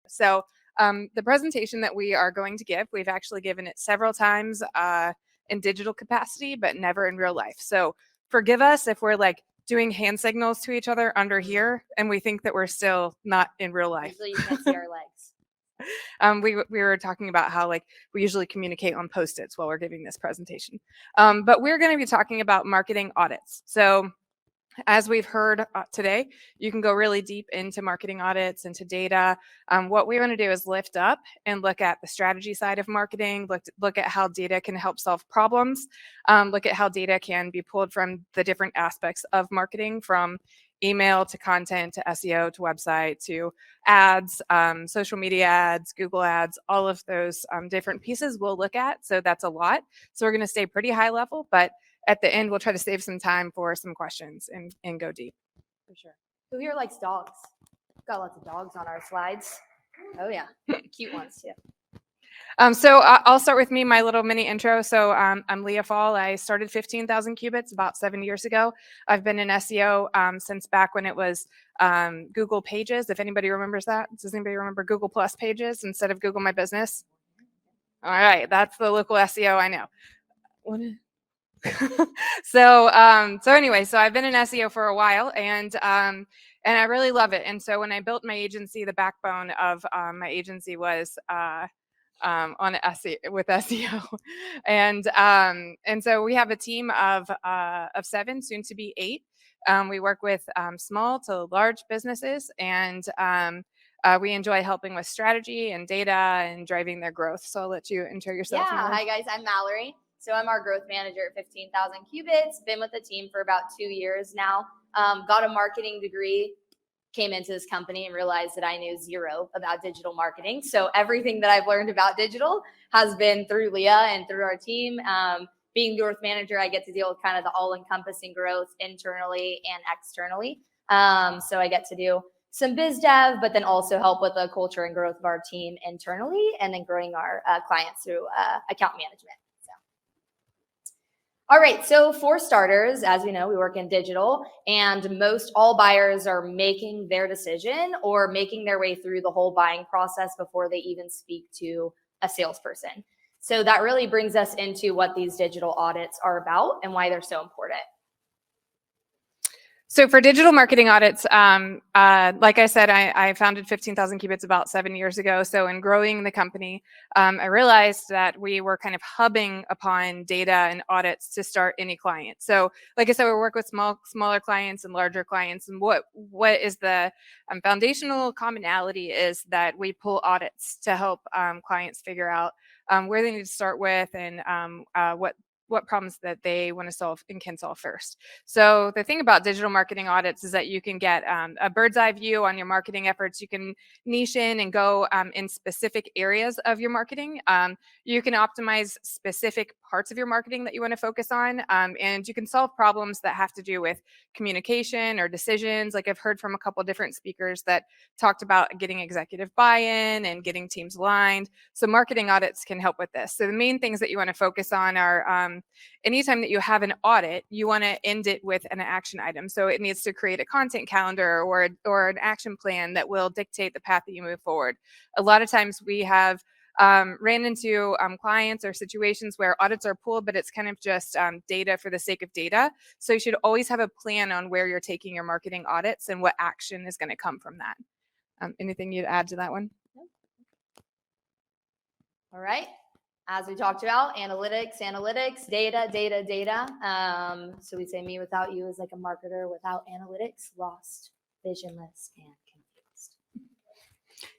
So the presentation that we are going to give, we've actually given it several times in digital capacity, but never in real life. So forgive us if we're like doing hand signals to each other under here and we think that we're still not in real life. Usually you can't see our legs. We were talking about how like we usually communicate on Post-its while we're giving this presentation. But we're going to be talking about marketing audits. So as we've heard today, you can go really deep into marketing audits, into data. What we want to do is lift up and look at the strategy side of marketing, look at how data can help solve problems, look at how data can be pulled from the different aspects of marketing, from email to content to SEO to website to ads, social media ads, Google ads, all of those different pieces we'll look at. So that's a lot. So we're going to stay pretty high level, but at the end, we'll try to save some time for some questions and go deep. For sure. Who here likes dogs? Got lots of dogs on our slides. Oh, yeah. Cute ones, too. So I'll start with me, my little mini intro. So I'm Leah Faul. I started 15,000 Cubits about 7 years ago. I've been in SEO since back when it was Google Pages, if anybody remembers that. Does anybody remember Google Plus Pages instead of Google My Business? All right, that's the local SEO I know. So anyway, so I've been in SEO for a while, and I really love it. And so when I built my agency, the backbone of my agency was on SEO with SEO, and so we have a team of 7, soon to be 8. We work with small to large businesses, and we enjoy helping with strategy and data and driving their growth. So I'll let you intro yourself. Yeah, hi guys, I'm Mallory. So I'm our growth manager at 15,000 Cubits. Been with the team for about 2 years now. Got a marketing degree, came into this company and realized that I knew zero about digital marketing. So everything that I've learned about digital has been through Leah and through our team. Being growth manager, I get to deal with kind of the all-encompassing growth internally and externally. So I get to do some biz dev, but then also help with the culture and growth of our team internally, and then growing our clients through account management. All right, so for starters, as we know, we work in digital, and most all buyers are making their decision or making their way through the whole buying process before they even speak to a salesperson. So that really brings us into what these digital audits are about and why they're so important. So for digital marketing audits, like I said, I founded 15,000 Cubits about 7 years ago. So in growing the company, I realized that we were kind of hubbing upon data and audits to start any client. So like I said, we work with smaller clients and larger clients. And what is the foundational commonality is that we pull audits to help clients figure out where they need to start with and what problems that they want to solve and can solve first. So the thing about digital marketing audits is that you can get a bird's eye view on your marketing efforts. You can niche in and go in specific areas of your marketing. You can optimize specific parts of your marketing that you want to focus on, and you can solve problems that have to do with communication or decisions. Like I've heard from a couple of different speakers that talked about getting executive buy-in and getting teams aligned. So marketing audits can help with this. So the main things that you want to focus on are anytime that you have an audit, you want to end it with an action item. So it needs to create a content calendar or an action plan that will dictate the path that you move forward. A lot of times we have ran into clients or situations where audits are pulled, but it's kind of just data for the sake of data. So you should always have a plan on where you're taking your marketing audits and what action is going to come from that. Anything you'd add to that one? All right. As we talked about, analytics, data. So we say me without you is like a marketer without analytics, lost, visionless, and confused.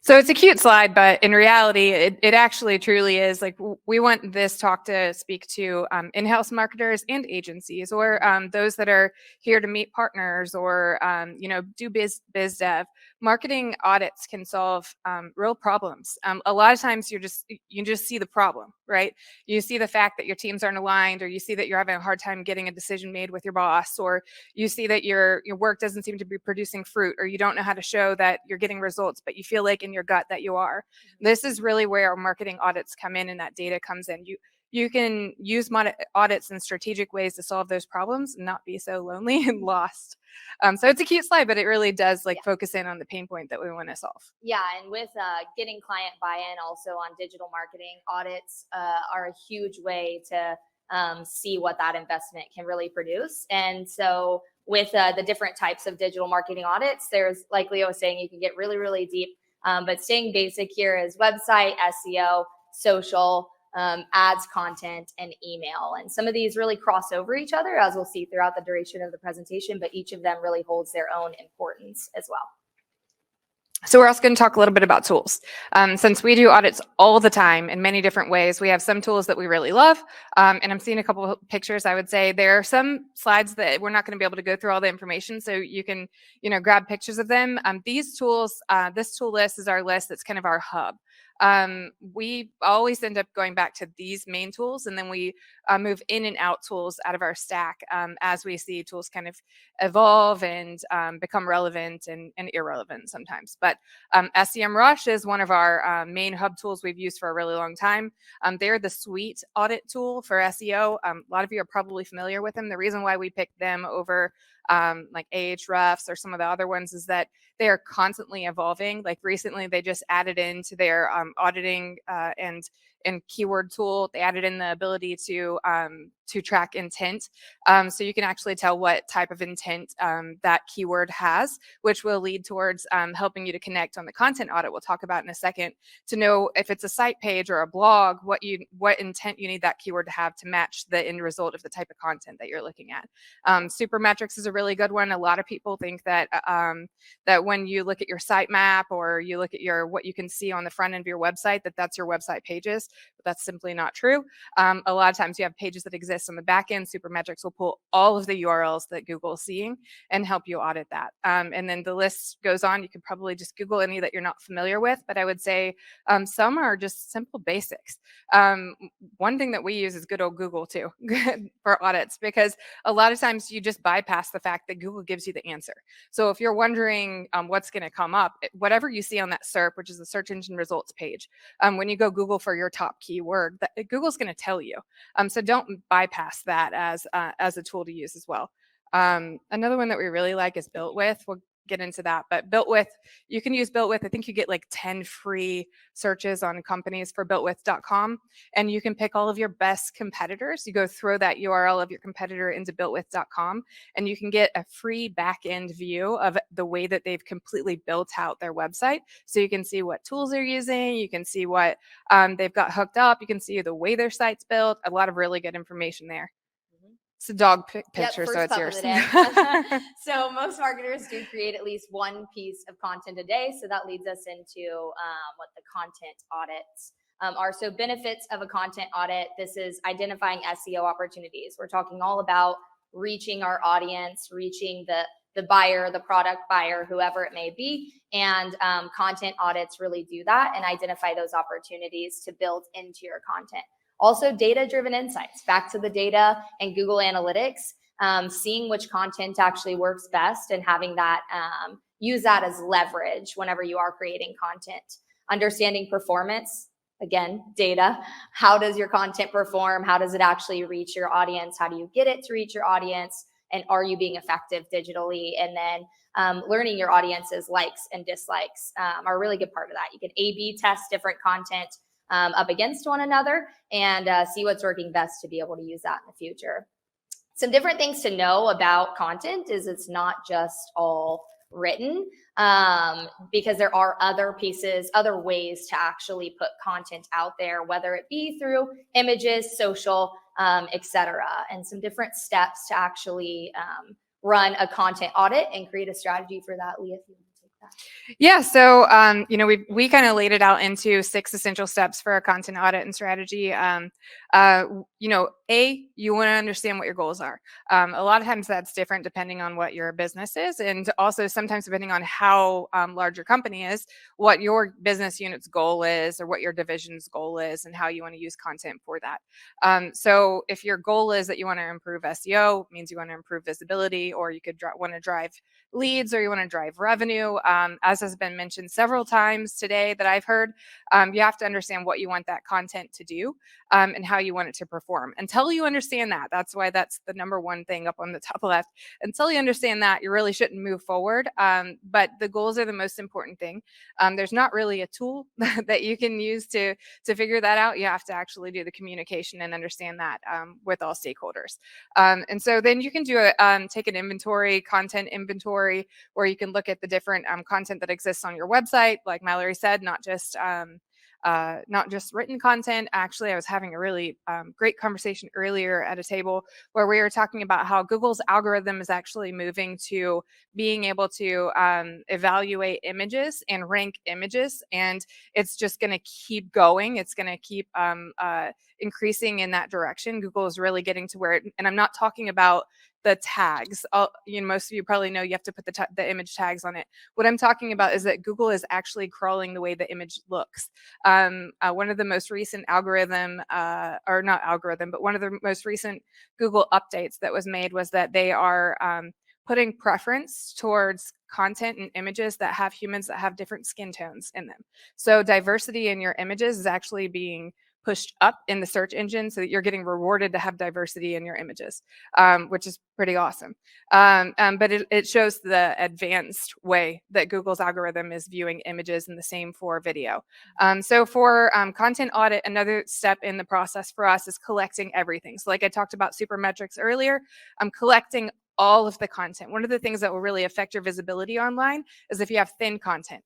So it's a cute slide, but in reality, it actually truly is. Like we want this talk to speak to in-house marketers and agencies, or those that are here to meet partners, or do biz dev. Marketing audits can solve real problems. A lot of times you just see the problem, right? You see the fact that your teams aren't aligned, or you see that you're having a hard time getting a decision made with your boss, or you see that your work doesn't seem to be producing fruit, or you don't know how to show that you're getting results, but you feel like in your gut that you are. This is really where our marketing audits come in and that data comes in. you can use audits in strategic ways to solve those problems and not be so lonely and lost. So it's a cute slide, but it really does like focus in on the pain point that we want to solve. Yeah, and with getting client buy-in also on digital marketing, audits are a huge way to see what that investment can really produce. And so with the different types of digital marketing audits, there's, like Leah was saying, you can get really, really deep. But staying basic here is website, SEO, social, ads, content, and email. And some of these really cross over each other, as we'll see throughout the duration of the presentation, but each of them really holds their own importance as well. So we're also going to talk a little bit about tools. Since we do audits all the time in many different ways, we have some tools that we really love. And I'm seeing a couple of pictures. I would say there are some slides that we're not going to be able to go through all the information, so you can, grab pictures of them. These tools, this tool list is our list. That's kind of our hub. We always end up going back to these main tools, and then we move in and out tools out of our stack as we see tools kind of evolve and become relevant and irrelevant sometimes. But SEMrush is one of our main hub tools we've used for a really long time. They're the suite audit tool for SEO. A lot of you are probably familiar with them. The reason why we picked them over like Ahrefs or some of the other ones is that they are constantly evolving. Like recently, they just added into their auditing and keyword tool. They added in the ability to track intent, so you can actually tell what type of intent that keyword has, which will lead towards helping you to connect on the content audit we'll talk about in a second, to know if it's a site page or a blog, what intent you need that keyword to have to match the end result of the type of content that you're looking at. Supermetrics is a really good one. A lot of people think that that when you look at your sitemap or you look at what you can see on the front end of your website, that's your website pages, but that's simply not true. A lot of times you have pages that exist on the back end. Supermetrics will pull all of the URLs that Google is seeing and help you audit that. And then the list goes on. You could probably just Google any that you're not familiar with, but I would say some are just simple basics. One thing that we use is good old Google too for audits, because a lot of times you just bypass the fact that Google gives you the answer. So if you're wondering what's going to come up, whatever you see on that SERP, which is the search engine results page, when you go Google for your top keyword, Google's going to tell you. So don't bypass that as a tool to use as well. Another one that we really like is Built With. We'll get into that, but Built With, you can use Built With. I think you get like 10 free searches on companies for builtwith.com, and you can pick all of your best competitors. You go throw that URL of your competitor into builtwith.com, and you can get a free back-end view of the way that they've completely built out their website. So you can see what tools they're using, you can see what they've got hooked up, you can see the way their site's built. A lot of really good information there. It's a dog picture, yep, so it's yours. So most marketers do create at least one piece of content a day. So that leads us into what the content audits are. So benefits of a content audit, this is identifying SEO opportunities. We're talking all about reaching our audience, reaching the buyer, the product buyer, whoever it may be. And content audits really do that and identify those opportunities to build into your content. Also, data-driven insights, back to the data and Google Analytics, seeing which content actually works best and having that, use that as leverage whenever you are creating content. Understanding performance, again, data. How does your content perform? How does it actually reach your audience? How do you get it to reach your audience? And are you being effective digitally? And then learning your audience's likes and dislikes are a really good part of that. You can A/B test different content up against one another and see what's working best to be able to use that in the future. Some different things to know about content is it's not just all written, because there are other pieces, other ways to actually put content out there, whether it be through images, social, etc. And some different steps to actually run a content audit and create a strategy for that. Leah, if you want to take that. Yeah, so we kind of laid it out into 6 essential steps for a content audit and strategy. You want to understand what your goals are. A lot of times that's different depending on what your business is, and also sometimes depending on how large your company is, what your business unit's goal is, or what your division's goal is, and how you want to use content for that. So if your goal is that you want to improve SEO, it means you want to improve visibility, or you could want to drive leads, or you want to drive revenue. As has been mentioned several times today that I've heard, you have to understand what you want that content to do, and how how you want it to perform. Until you understand that, that's why that's the number one thing up on the top left. Until you understand that, you really shouldn't move forward. But the goals are the most important thing. There's not really a tool that you can use to figure that out. You have to actually do the communication and understand that with all stakeholders. And so then you can do take an inventory, content inventory, where you can look at the different content that exists on your website, like Mallory said, not just written content. Actually, I was having a really great conversation earlier at a table where we were talking about how Google's algorithm is actually moving to being able to evaluate images and rank images, and it's just going to keep going. It's going to keep increasing in that direction. Google is really getting to where, and I'm not talking about the tags. Most of you probably know you have to put the image tags on it. What I'm talking about is that Google is actually crawling the way the image looks. One of the most recent one of the most recent Google updates that was made was that they are putting preference towards content and images that have humans that have different skin tones in them. So diversity in your images is actually being pushed up in the search engine so that you're getting rewarded to have diversity in your images, which is pretty awesome. But it shows the advanced way that Google's algorithm is viewing images, and the same for video. So for content audit, another step in the process for us is collecting everything. So like I talked about supermetrics earlier, I'm collecting all of the content. One of the things that will really affect your visibility online is if you have thin content.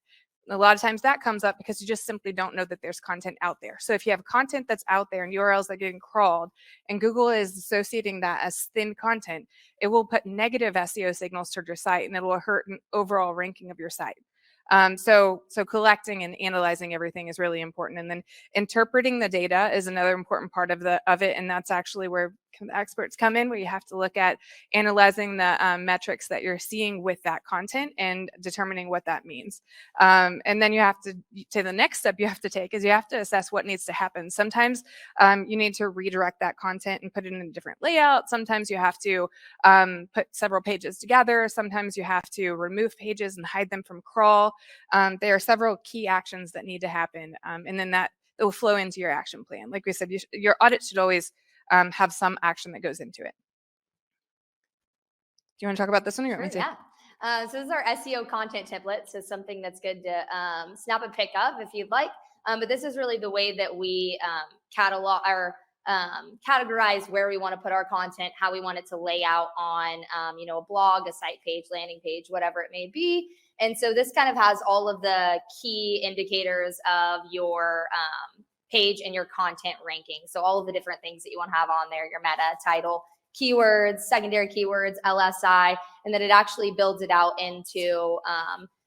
A lot of times that comes up because you just simply don't know that there's content out there. So if you have content that's out there and URLs that are getting crawled, and Google is associating that as thin content, it will put negative SEO signals toward your site, and it will hurt an overall ranking of your site. So collecting and analyzing everything is really important, and then interpreting the data is another important part of it, and that's actually where the experts come in, where you have to look at analyzing the metrics that you're seeing with that content and determining what that means. And then you have to the next step you have to take is you have to assess what needs to happen. Sometimes you need to redirect that content and put it in a different layout. Sometimes you have to put several pages together. Sometimes you have to remove pages and hide them from crawl. There are several key actions that need to happen, and then that will flow into your action plan. Like we said, your audit should always have some action that goes into it. Do you want to talk about this one? Or you want me to? Yeah. So this is our SEO content template. So something that's good to snap and pick up if you'd like. But this is really the way that we catalog or categorize where we want to put our content, how we want it to lay out on, a blog, a site page, landing page, whatever it may be. And so this kind of has all of the key indicators of your page and your content ranking. So all of the different things that you want to have on there, your meta, title, keywords, secondary keywords, LSI, and then it actually builds it out into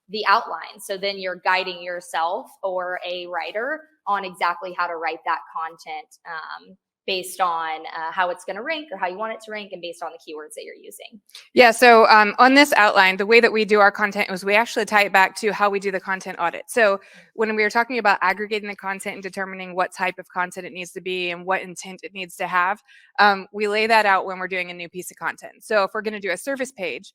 the outline. So then you're guiding yourself or a writer on exactly how to write that content based on how it's going to rank or how you want it to rank, and based on the keywords that you're using. Yeah, so on this outline, the way that we do our content is we actually tie it back to how we do the content audit. So when we were talking about aggregating the content and determining what type of content it needs to be and what intent it needs to have, we lay that out when we're doing a new piece of content. So if we're going to do a service page,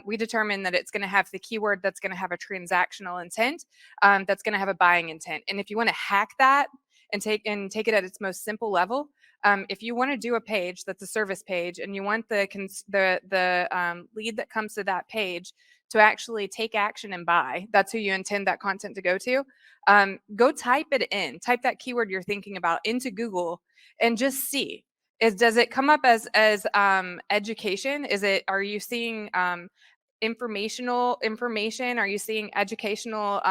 we determine that it's going to have the keyword that's going to have a transactional intent, that's going to have a buying intent. And if you want to hack that and take it at its most simple level, if you want to do a page that's a service page and you want the lead that comes to that page to actually take action and buy, that's who you intend that content to go to, go type that keyword you're thinking about into Google and just see. Does it come up as education? Are you seeing information? Are you seeing educational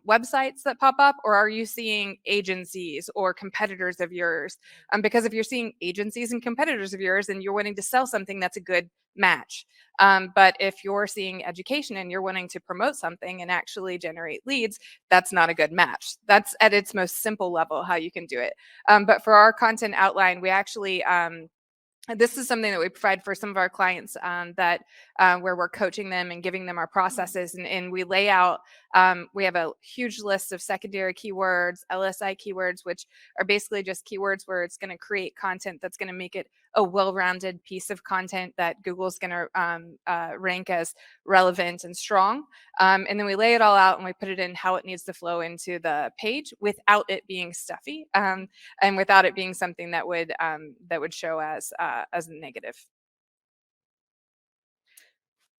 websites that pop up, or are you seeing agencies or competitors of yours? Because if you're seeing agencies and competitors of yours and you're wanting to sell something, that's a good match. But if you're seeing education and you're wanting to promote something and actually generate leads, that's not a good match. That's at its most simple level how you can do it. But for our content outline, we actually this is something that we provide for some of our clients where we're coaching them and giving them our processes, and we lay out, we have a huge list of secondary keywords, LSI keywords, which are basically just keywords where it's going to create content that's going to make it a well-rounded piece of content that Google's going to rank as relevant and strong. And then we lay it all out and we put it in how it needs to flow into the page without it being stuffy, and without it being something that would show as negative.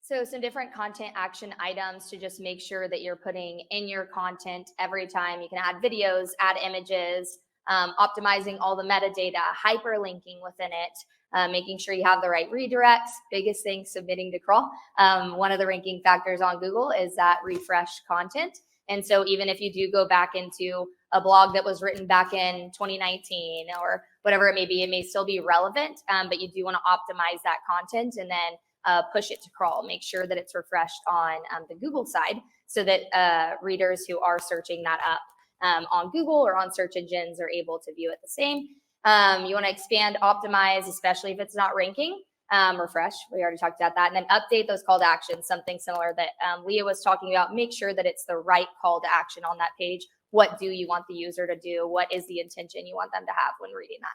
So some different content action items to just make sure that you're putting in your content every time. You can add videos, add images, optimizing all the metadata, hyperlinking within it, making sure you have the right redirects. Biggest thing, submitting to crawl. One of the ranking factors on Google is that refresh content. And so even if you do go back into a blog that was written back in 2019 or whatever it may still be relevant, but you do want to optimize that content and then push it to crawl. Make sure that it's refreshed on the Google side so that readers who are searching that up on Google or on search engines are able to view it the same. You want to expand, optimize, especially if it's not ranking. Refresh, we already talked about that. And then update those call to action, something similar that Leah was talking about. Make sure that it's the right call to action on that page. What do you want the user to do? What is the intention you want them to have when reading that?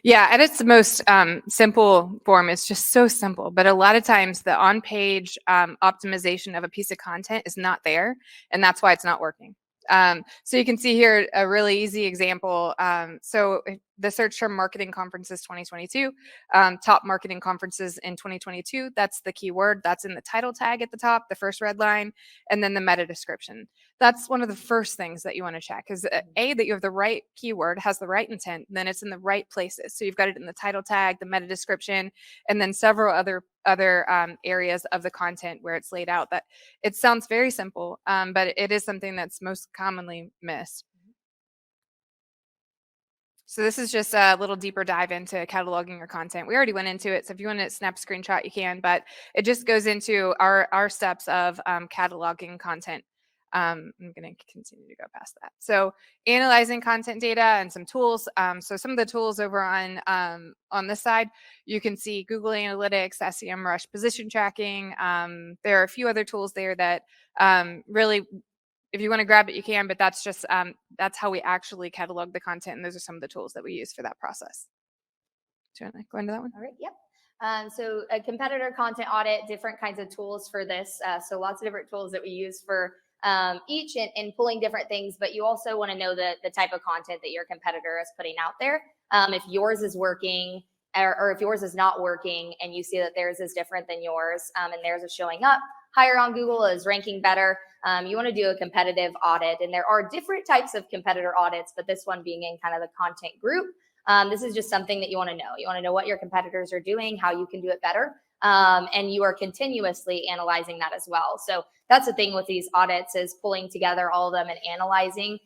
Yeah, at its most simple form, it's just so simple. But a lot of times the on-page optimization of a piece of content is not there, and that's why it's not working. So you can see here a really easy example. So the search term marketing conferences 2022, top marketing conferences in 2022, that's the keyword. That's in the title tag at the top, the first red line, and then the meta description. That's one of the first things that you want to check is A, that you have the right keyword, has the right intent, then it's in the right places. So you've got it in the title tag, the meta description, and then several other areas of the content where it's laid out. That it sounds very simple, but it is something that's most commonly missed. So this is just a little deeper dive into cataloging your content. We already went into it, so if you want to snap a screenshot, you can, but it just goes into our steps of cataloging content. I'm going to continue to go past that. So analyzing content data and some tools. So some of the tools over on this side, you can see Google Analytics, SEMrush, position tracking. There are a few other tools there that really, if you want to grab it, you can, but that's just that's how we actually catalog the content, and those are some of the tools that we use for that process. Do you want to go into that one? All right. Yep. So a competitor content audit, different kinds of tools for this. So lots of different tools that we use for each and pulling different things, but you also want to know the type of content that your competitor is putting out there. If yours is working or if yours is not working and you see that theirs is different than yours and theirs is showing up higher on Google, is ranking better, you want to do a competitive audit. And there are different types of competitor audits, but this one being in kind of the content group. This is just something that you want to know. You want to know what your competitors are doing, how you can do it better. And you are continuously analyzing that as well. So that's the thing with these audits is pulling together all of them and analyzing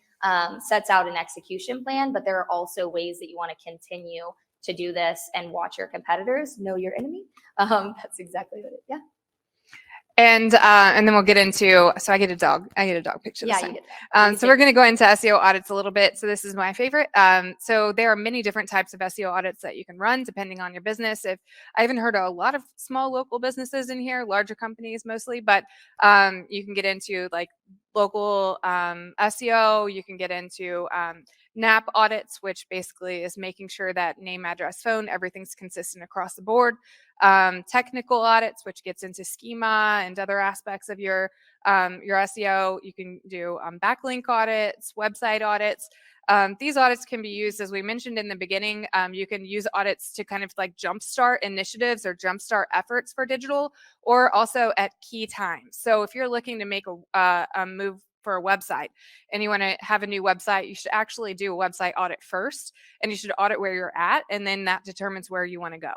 sets out an execution plan, but there are also ways that you want to continue to do this and watch your competitors, know your enemy. That's exactly what it, yeah. And then we'll get into, so I get a dog picture this time. So we're going to go into SEO audits a little bit. So this is my favorite. So there are many different types of SEO audits that you can run depending on your business. If I haven't heard a lot of small local businesses in here, larger companies mostly, but you can get into like local SEO. You can get into NAP audits, which basically is making sure that name, address, phone, everything's consistent across the board. Technical audits, which gets into schema and other aspects of your SEO. You can do backlink audits, website audits. These audits can be used, as we mentioned in the beginning, you can use audits to kind of like jumpstart initiatives or jumpstart efforts for digital, or also at key times. So if you're looking to make a move for a website and you want to have a new website, you should actually do a website audit first, and you should audit where you're at, and then that determines where you want to go.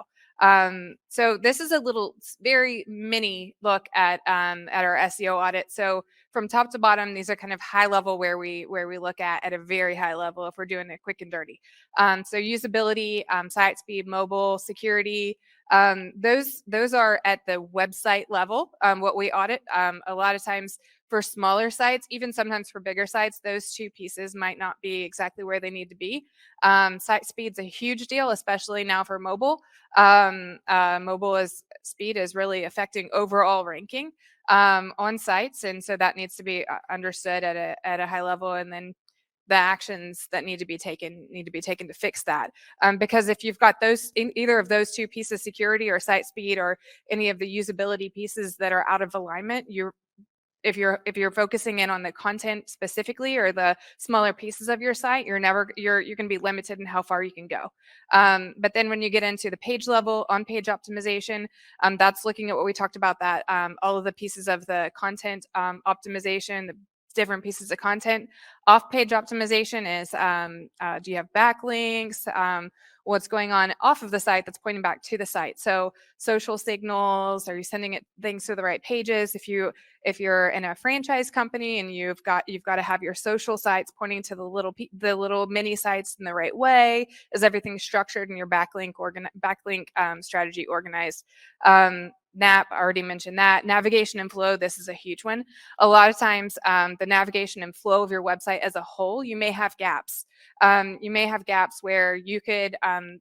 So this is a little very mini look at our SEO audit. So from top to bottom, these are kind of high level where we look at a very high level if we're doing it quick and dirty. So usability, site speed, mobile, security, those are at the website level, what we audit. A lot of times for smaller sites, even sometimes for bigger sites, those two pieces might not be exactly where they need to be. Site speed's a huge deal, especially now for mobile. Mobile speed is really affecting overall ranking on sites, and so that needs to be understood at a high level. And then the actions that need to be taken to fix that. Because if you've got those in either of those two pieces, security or site speed or any of the usability pieces that are out of alignment, if you're focusing in on the content specifically or the smaller pieces of your site, you're going to be limited in how far you can go. But then when you get into the page level on page optimization, that's looking at what we talked about, that all of the pieces of the content optimization, the different pieces of content. Off page optimization is do you have backlinks? What's going on off of the site that's pointing back to the site? So social signals, are you sending it things to the right pages? If you're in a franchise company and you've got to have your social sites pointing to the little mini sites in the right way. Is everything structured in your backlink strategy organized? NAP, I already mentioned that. Navigation and flow, this is a huge one. A lot of times, the navigation and flow of your website as a whole, you may have gaps. You may have gaps where you could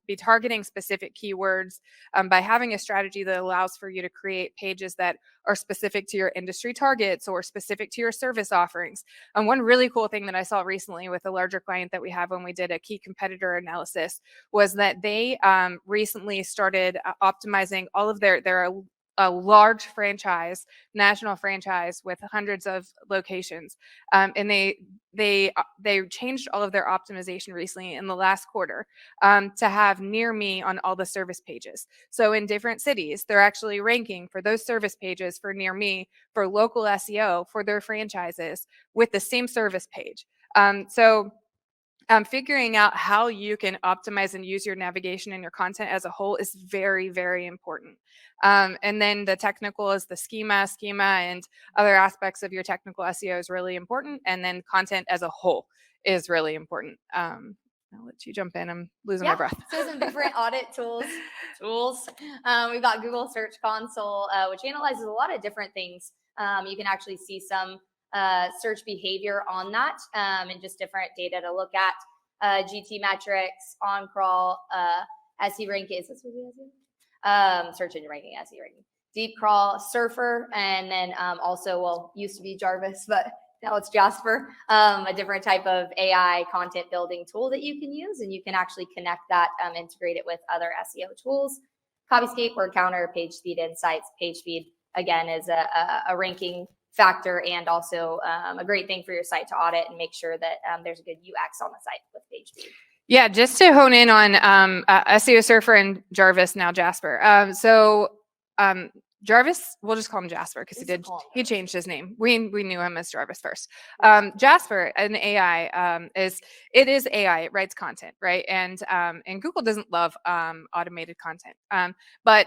be targeting specific keywords by having a strategy that allows for you to create pages that are specific to your industry targets or specific to your service offerings. One really cool thing that I saw recently with a larger client that we have when we did a key competitor analysis was that they recently started optimizing all of they're a large franchise, national franchise with hundreds of locations, and they changed all of their optimization recently in the last quarter to have near me on all the service pages. So in different cities, they're actually ranking for those service pages for near me for local SEO for their franchises with the same service page. Figuring out how you can optimize and use your navigation and your content as a whole is very, very important. And then the technical is the schema and other aspects of your technical SEO is really important. And then content as a whole is really important. I'll let you jump in. I'm losing my breath. So some different audit tools. We've got Google Search Console, which analyzes a lot of different things. You can actually see some search behavior on that and just different data to look at. GT metrics, on crawl, SE ranking. Is this what it is? Search engine ranking, SE ranking. Deep crawl, Surfer, and then also, used to be Jarvis, but now it's Jasper, a different type of AI content building tool that you can use, and you can actually connect that, integrate it with other SEO tools. Copyscape, word counter, page speed insights. Page speed, again, is a ranking factor and also a great thing for your site to audit and make sure that there's a good UX on the site with page speed. Yeah, just to hone in on SEO Surfer and Jarvis, now Jasper. Jarvis, we'll just call him Jasper because he changed his name. We knew him as Jarvis first. Jasper, an AI, is AI. It writes content, right? And Google doesn't love automated content. But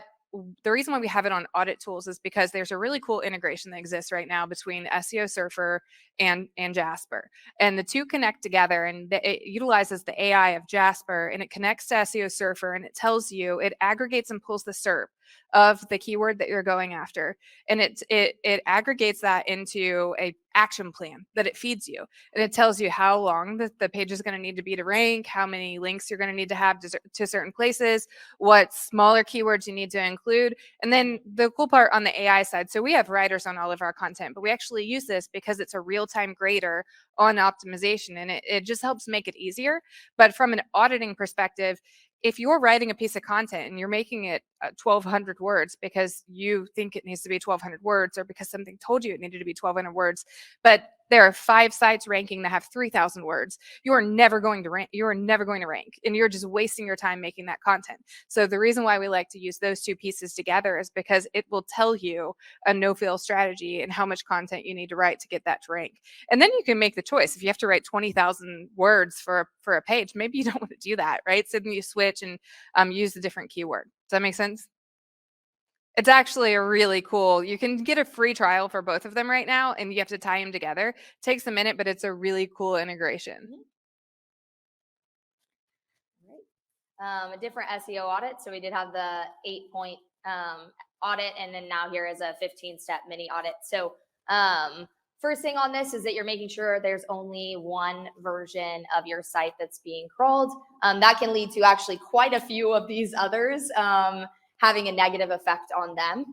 the reason why we have it on audit tools is because there's a really cool integration that exists right now between SEO Surfer and Jasper, and the two connect together, and it utilizes the AI of Jasper and it connects to SEO Surfer, and it tells you, it aggregates and pulls the SERP of the keyword that you're going after, and it aggregates that into a action plan that it feeds you, and it tells you how long the page is going to need to be to rank, how many links you're going to need to have to certain places, what smaller keywords you need to include. And then the cool part on the AI side, so we have writers on all of our content, but we actually use this because it's a real-time grader on optimization, and it just helps make it easier. But from an auditing perspective, if you're writing a piece of content and you're making it 1,200 words because you think it needs to be 1,200 words, or because something told you it needed to be 1,200 words, but there are 5 sites ranking that have 3,000 words, you are never going to rank. You are never going to rank, and you're just wasting your time making that content. So the reason why we like to use those two pieces together is because it will tell you a no-fail strategy and how much content you need to write to get that to rank. And then you can make the choice. If you have to write 20,000 words for a page, maybe you don't want to do that, right? So then you switch and use a different keyword. Does that make sense? It's actually a really cool, you can get a free trial for both of them right now, and you have to tie them together. It takes a minute, but it's a really cool integration. A different SEO audit. So we did have the 8-point audit, and then now here is a 15-step mini audit. So first thing on this is that you're making sure there's only one version of your site that's being crawled. That can lead to actually quite a few of these others having a negative effect on them.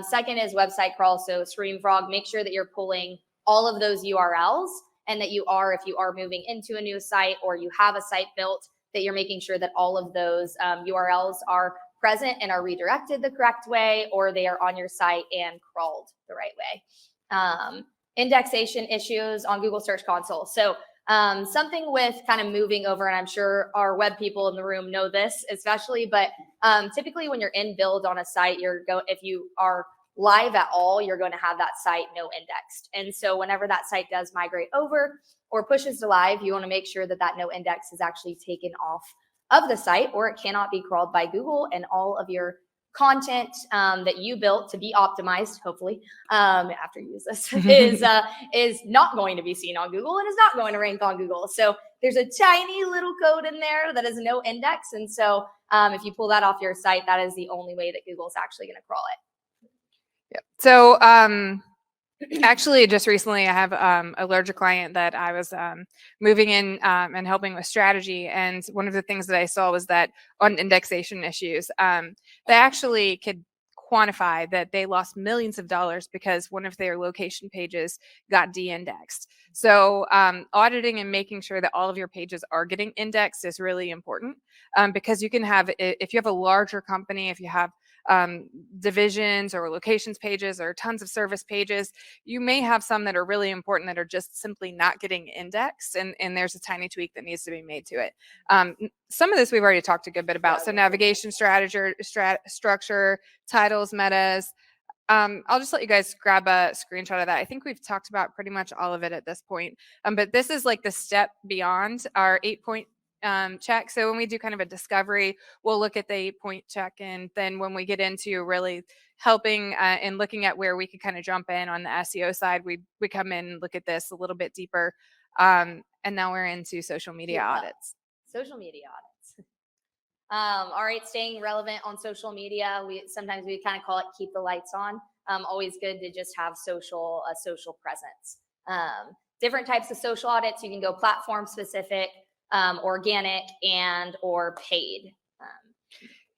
Second is website crawl. So Screamfrog, make sure that you're pulling all of those URLs and that you are, if you are moving into a new site or you have a site built, that you're making sure that all of those URLs are present and are redirected the correct way, or they are on your site and crawled the right way. Indexation issues on Google Search Console. So something with kind of moving over, and I'm sure our web people in the room know this especially, but typically when you're in build on a site, if you are live at all, you're going to have that site no indexed. And so whenever that site does migrate over or pushes to live, you want to make sure that that no index is actually taken off of the site, or it cannot be crawled by Google, and all of your content that you built to be optimized, hopefully, after you use this, is not going to be seen on Google and is not going to rank on Google. So there's a tiny little code in there that is no index. And so if you pull that off your site, that is the only way that Google's actually going to crawl it. Yep. So actually, just recently, I have a larger client that I was moving in and helping with strategy. And one of the things that I saw was that on indexation issues, they actually could quantify that they lost millions of dollars because one of their location pages got de-indexed. So auditing and making sure that all of your pages are getting indexed is really important, because you can have, if you have a larger company, if you have divisions or locations pages or tons of service pages, you may have some that are really important that are just simply not getting indexed, and there's a tiny tweak that needs to be made to it. Some of this we've already talked a good bit about. So navigation strategy, structure, titles, metas. I'll just let you guys grab a screenshot of that. I think we've talked about pretty much all of it at this point. But this is like the step beyond our 8-point check. So when we do kind of a discovery, we'll look at the 8-point check. And then when we get into really helping and looking at where we could kind of jump in on the SEO side, we come in and look at this a little bit deeper. And now we're into social media audits. Social media audits. All right, staying relevant on social media. Sometimes we kind of call it keep the lights on. Always good to just have a social presence. Different types of social audits. You can go platform specific, organic, and or paid.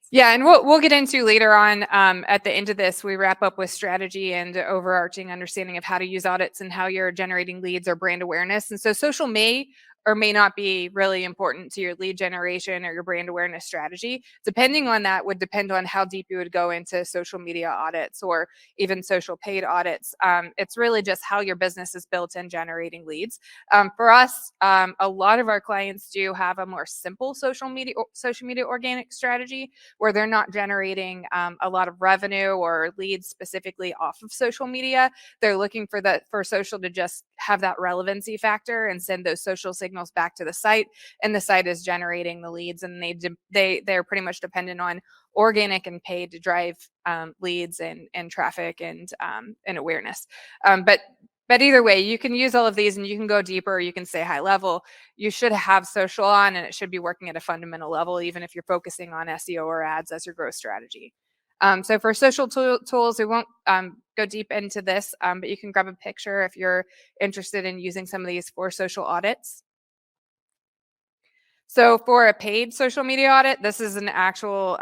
Yeah, and we'll get into later on at the end of this, we wrap up with strategy and overarching understanding of how to use audits and how you're generating leads or brand awareness. And so social may or may not be really important to your lead generation or your brand awareness strategy. Depending on that would depend on how deep you would go into social media audits or even social paid audits. It's really just how your business is built in generating leads. For us, a lot of our clients do have a more simple social media organic strategy where they're not generating a lot of revenue or leads specifically off of social media. They're looking for social to just have that relevancy factor and send those social signals back to the site, and the site is generating the leads, and they're pretty much dependent on organic and paid to drive leads and traffic and awareness. But either way, you can use all of these and you can go deeper, you can say high level. You should have social on, and it should be working at a fundamental level, even if you're focusing on SEO or ads as your growth strategy. So for social tools, we won't go deep into this, but you can grab a picture if you're interested in using some of these for social audits. So for a paid social media audit, this is an actual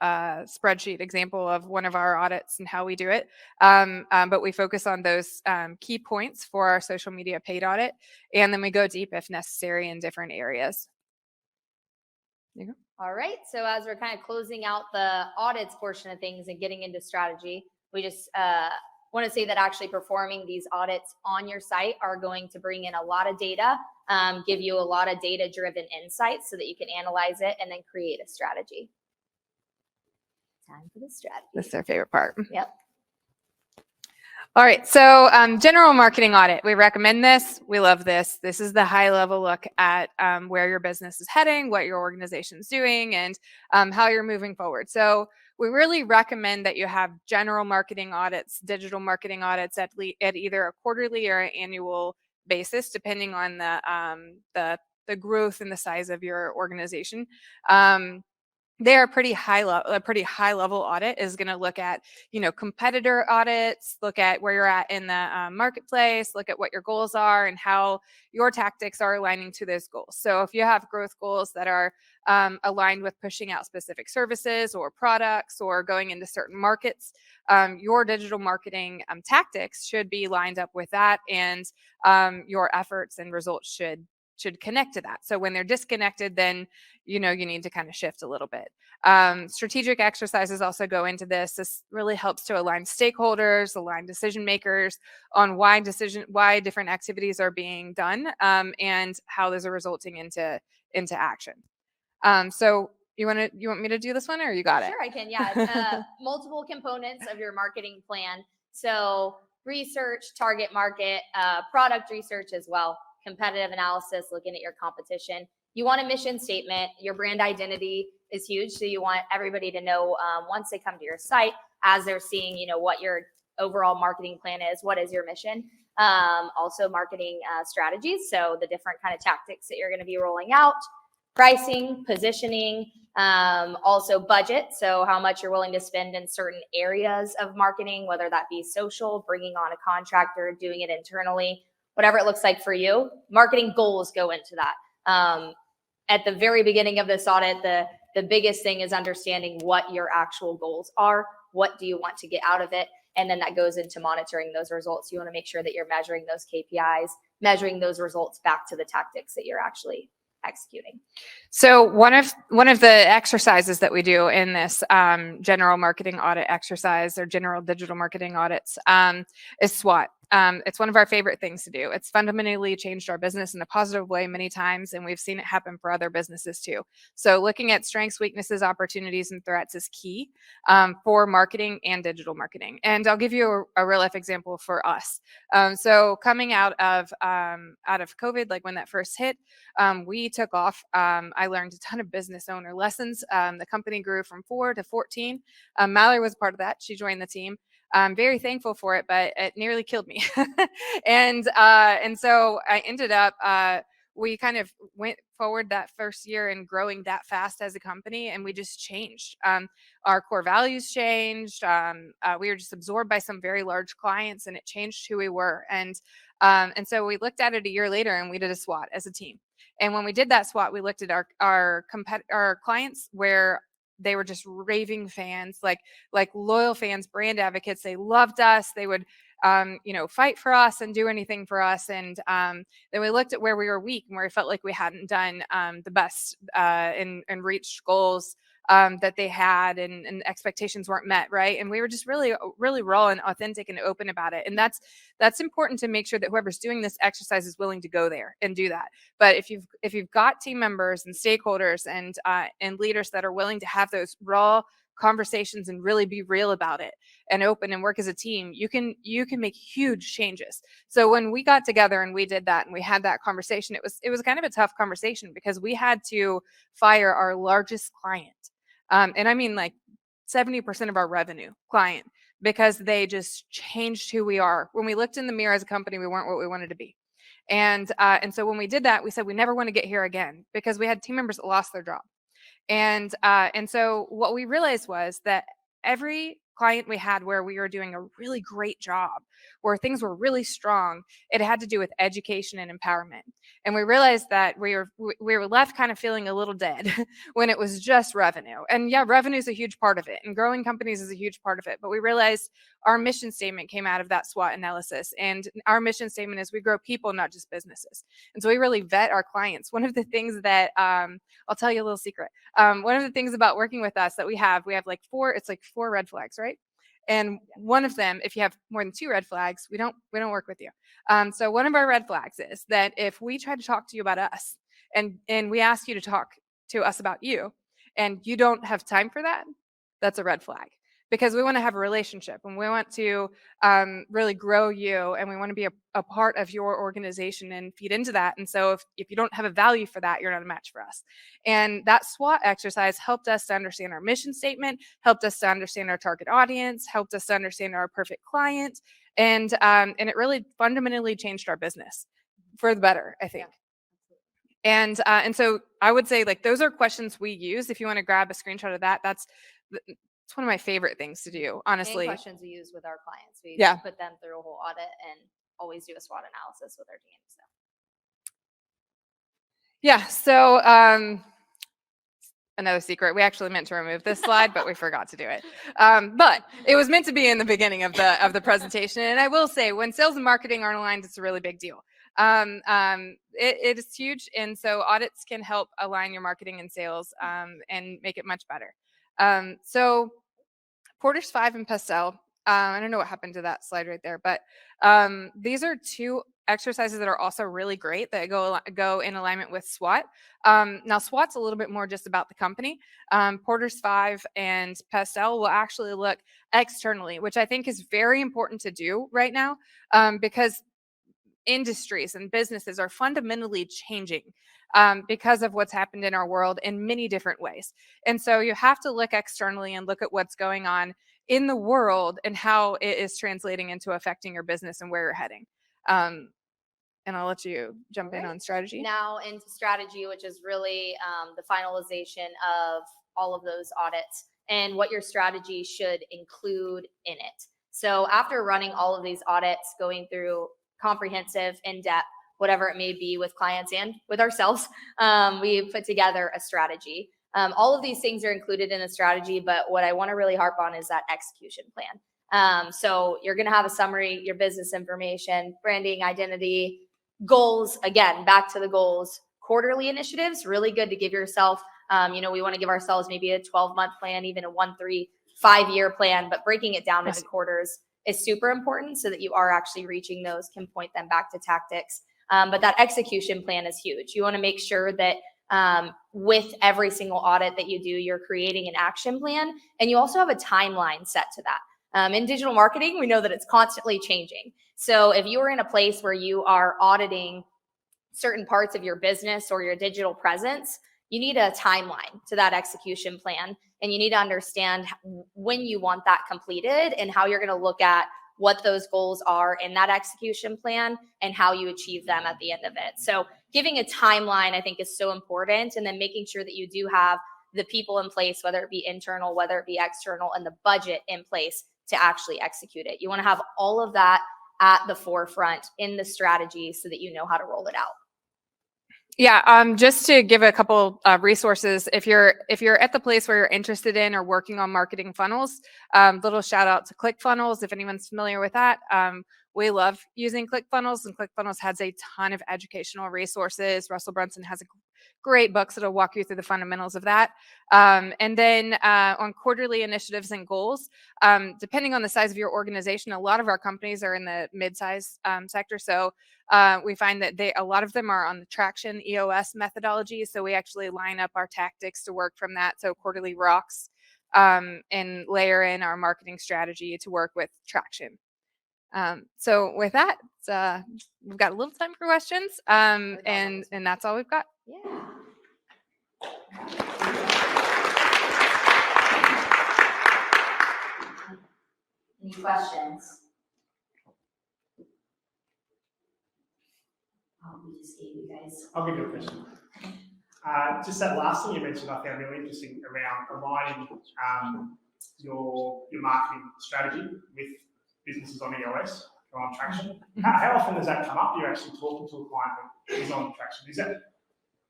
spreadsheet example of one of our audits and how we do it. But we focus on those key points for our social media paid audit, and then we go deep if necessary in different areas. There you go. All right, so as we're kind of closing out the audits portion of things and getting into strategy, we just want to say that actually performing these audits on your site are going to bring in a lot of data, give you a lot of data-driven insights so that you can analyze it and then create a strategy. Time for the strategy. This is our favorite part. Yep. All right, so general marketing audit. We recommend this. We love this. This is the high-level look at where your business is heading, what your organization's doing, and how you're moving forward. So we really recommend that you have general marketing audits, digital marketing audits at either a quarterly or an annual basis, depending on the growth and the size of your organization. they're a pretty high level audit is going to look at, competitor audits, look at where you're at in the marketplace, look at what your goals are and how your tactics are aligning to those goals. So if you have growth goals that are aligned with pushing out specific services or products or going into certain markets, your digital marketing tactics should be lined up with that, and your efforts and results should connect to that. So when they're disconnected, then you need to kind of shift a little bit. Strategic exercises also go into this. This really helps to align stakeholders, align decision makers on why different activities are being done, and how those are resulting into action. So you want me to do this one, or you got it? Sure, I can. Yeah, multiple components of your marketing plan. So research, target market, product research as well, competitive analysis, looking at your competition. You want a mission statement. Your brand identity is huge, so you want everybody to know once they come to your site, as they're seeing, what your overall marketing plan is. What is your mission? Also, marketing strategies. So the different kind of tactics that you're going to be rolling out. Pricing, positioning, also budget. So how much you're willing to spend in certain areas of marketing, whether that be social, bringing on a contractor, doing it internally, whatever it looks like for you. Marketing goals go into that. At the very beginning of this audit, the biggest thing is understanding what your actual goals are. What do you want to get out of it? And then that goes into monitoring those results. You want to make sure that you're measuring those KPIs, measuring those results back to the tactics that you're actually executing. So one of the exercises that we do in this general marketing audit exercise, or general digital marketing audits, is SWOT. It's one of our favorite things to do. It's fundamentally changed our business in a positive way many times, and we've seen it happen for other businesses too. So looking at strengths, weaknesses, opportunities, and threats is key for marketing and digital marketing. And I'll give you a real life example for us. So coming out of COVID, like when that first hit, we took off. I learned a ton of business owner lessons. The company grew from 4 to 14. Mallory was part of that. She joined the team. I'm very thankful for it, but it nearly killed me. And so I ended up, we kind of went forward that first year in growing that fast as a company, and we just changed. Our core values changed. We were just absorbed by some very large clients, and it changed who we were. And so we looked at it a year later, and we did a SWOT as a team. And when we did that SWOT, we looked at our clients where they were just raving fans, like loyal fans, brand advocates. They loved us. They would, fight for us and do anything for us. And then we looked at where we were weak and where we felt like we hadn't done the best and reached goals that they had, and expectations weren't met, right? And we were just really, really raw and authentic and open about it. And that's important to make sure that whoever's doing this exercise is willing to go there and do that. But if you've got team members and stakeholders and leaders that are willing to have those raw conversations and really be real about it and open and work as a team, you can make huge changes. So when we got together and we did that and we had that conversation, it was kind of a tough conversation because we had to fire our largest client. And I mean like 70% of our revenue client, because they just changed who we are. When we looked in the mirror as a company, we weren't what we wanted to be. And so when we did that, we said we never want to get here again, because we had team members that lost their job. And so what we realized was that every client we had where we were doing a really great job, where things were really strong, it had to do with education and empowerment. And we realized that we were left kind of feeling a little dead when it was just revenue. And yeah, revenue is a huge part of it, and growing companies is a huge part of it. But we realized our mission statement came out of that SWOT analysis, and our mission statement is we grow people, not just businesses. And so we really vet our clients. One of the things that I'll tell you a little secret. One of the things about working with us that we have like four red flags, right? And one of them, if you have more than 2 red flags, we don't work with you. So one of our red flags is that if we try to talk to you about us, and we ask you to talk to us about you, and you don't have time for that, that's a red flag. Because we want to have a relationship, and we want to really grow you, and we want to be a part of your organization and feed into that. And so if you don't have a value for that, you're not a match for us. And that SWOT exercise helped us to understand our mission statement, helped us to understand our target audience, helped us to understand our perfect client. And it really fundamentally changed our business for the better, I think. And so I would say, like, those are questions we use. If you want to grab a screenshot of that, it's one of my favorite things to do, And honestly. questions we use with our clients. We Yeah. put them through a whole audit and always do a SWOT analysis with our team. So Yeah. So another secret, we actually meant to remove this slide, but we forgot to do it. But it was meant to be in the beginning of the presentation. And I will say, when sales and marketing aren't aligned, it's a really big deal. It is huge. And so audits can help align your marketing and sales and make it much better. So Porter's 5 and Pastel. I don't know what happened to that slide right there, but these are two exercises that are also really great that go in alignment with SWOT. Now, SWOT's a little bit more just about the company. Porter's 5 and Pastel will actually look externally, which I think is very important to do right now because industries and businesses are fundamentally changing because of what's happened in our world in many different ways. And so you have to look externally and look at what's going on in the world and how it is translating into affecting your business and where you're heading. And I'll let you jump in on strategy. Now into strategy, which is really the finalization of all of those audits and what your strategy should include in it. So after running all of these audits, going through comprehensive, in-depth, whatever it may be with clients and with ourselves, we put together a strategy. All of these things are included in the strategy, but what I want to really harp on is that execution plan. So you're going to have a summary, your business information, branding, identity, goals. Again, back to the goals. Quarterly initiatives, really good to give yourself. We want to give ourselves maybe a 12-month plan, even a 1, 3, 5-year plan, but breaking it down into quarters is super important so that you are actually reaching those, can point them back to tactics. But that execution plan is huge. You want to make sure that with every single audit that you do, you're creating an action plan, and you also have a timeline set to that. In digital marketing, we know that it's constantly changing. So if you are in a place where you are auditing certain parts of your business or your digital presence, you need a timeline to that execution plan, and you need to understand when you want that completed and how you're going to look at what those goals are in that execution plan and how you achieve them at the end of it. So giving a timeline, I think, is so important, and then making sure that you do have the people in place, whether it be internal, whether it be external, and the budget in place to actually execute it. You want to have all of that at the forefront in the strategy so that you know how to roll it out. Yeah, just to give a couple resources, if you're at the place where you're interested in or working on marketing funnels, little shout out to ClickFunnels if anyone's familiar with that. We love using ClickFunnels, and ClickFunnels has a ton of educational resources. Russell Brunson has a great books that'll walk you through the fundamentals of that. And then on quarterly initiatives and goals, depending on the size of your organization, a lot of our companies are in the mid-size sector. So we find that a lot of them are on the traction EOS methodology. So we actually line up our tactics to work from that. So quarterly rocks and layer in our marketing strategy to work with traction. So with that, we've got a little time for questions, and that's all we've got. Yeah. Any questions? We just gave you guys. I'll give you a question. Just that last thing you mentioned, I found really interesting around aligning your marketing strategy with businesses on EOS or on traction. How often does that come up? You're actually talking to a client that is on traction. Is that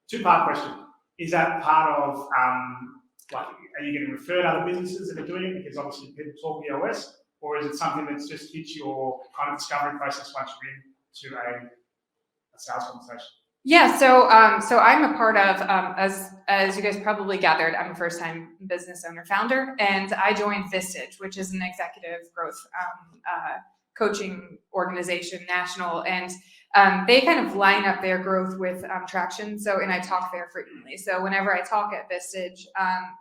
two-part question? Is that part of are you getting referred other businesses that are doing it because obviously people talk EOS, or is it something that's just hits your kind of discovery process once you're into a sales conversation? Yeah, so I'm a part of, as you guys probably gathered, I'm a first-time business owner founder, and I joined Vistage, which is an executive growth coaching organization, national, and they kind of line up their growth with traction. So, and I talk there frequently. So whenever I talk at Vistage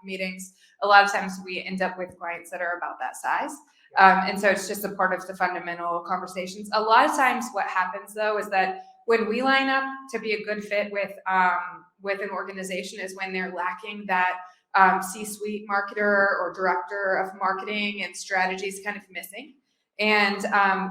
meetings, a lot of times we end up with clients that are about that size. And so it's just a part of the fundamental conversations. A lot of times what happens though is that when we line up to be a good fit with an organization is when they're lacking that C-suite marketer or director of marketing and strategy is kind of missing. And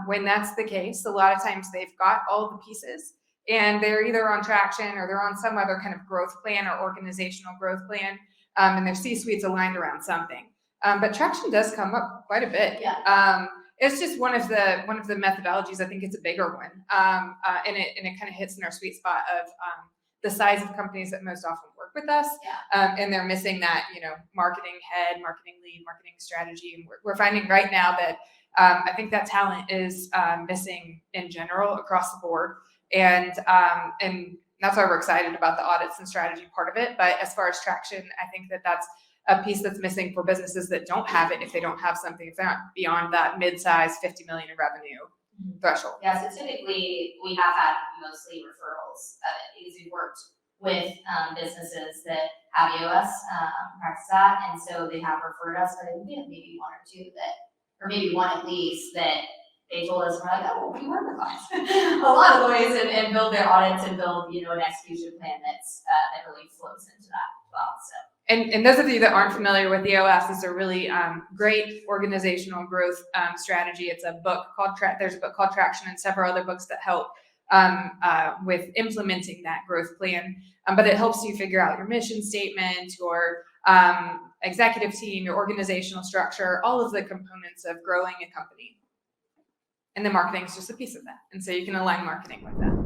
when that's the case, a lot of times they've got all the pieces. and they're either on traction or they're on some other kind of growth plan or organizational growth plan, and their C-suite's aligned around something. But traction does come up quite a bit. Yeah. It's just one of the methodologies. I think it's a bigger one, and it kind of hits in our sweet spot of the size of companies that most often work with us, and they're missing that, marketing head, marketing lead, marketing strategy. And we're finding right now that I think that talent is missing in general across the board, and that's why we're excited about the audits and strategy part of it. But as far as traction, I think that's a piece that's missing for businesses that don't have it, if they don't have something, if they're not beyond that mid-size 50 million in revenue threshold. Yeah, so typically we have had mostly referrals because we've worked with businesses that have EOS practice that, and so they have referred us. But we have maybe one or two or maybe one at least that they told us, we're like, oh, well, we work with clients a lot of ways and build their audits and build, an execution plan that really flows into that as well. So. And those of you that aren't familiar with EOS, this is a really great organizational growth strategy. It's a book called there's a book called Traction and several other books that help with implementing that growth plan. But it helps you figure out your mission statement, your executive team, your organizational structure, all of the components of growing a company. And the marketing is just a piece of that. And so you can align marketing with that.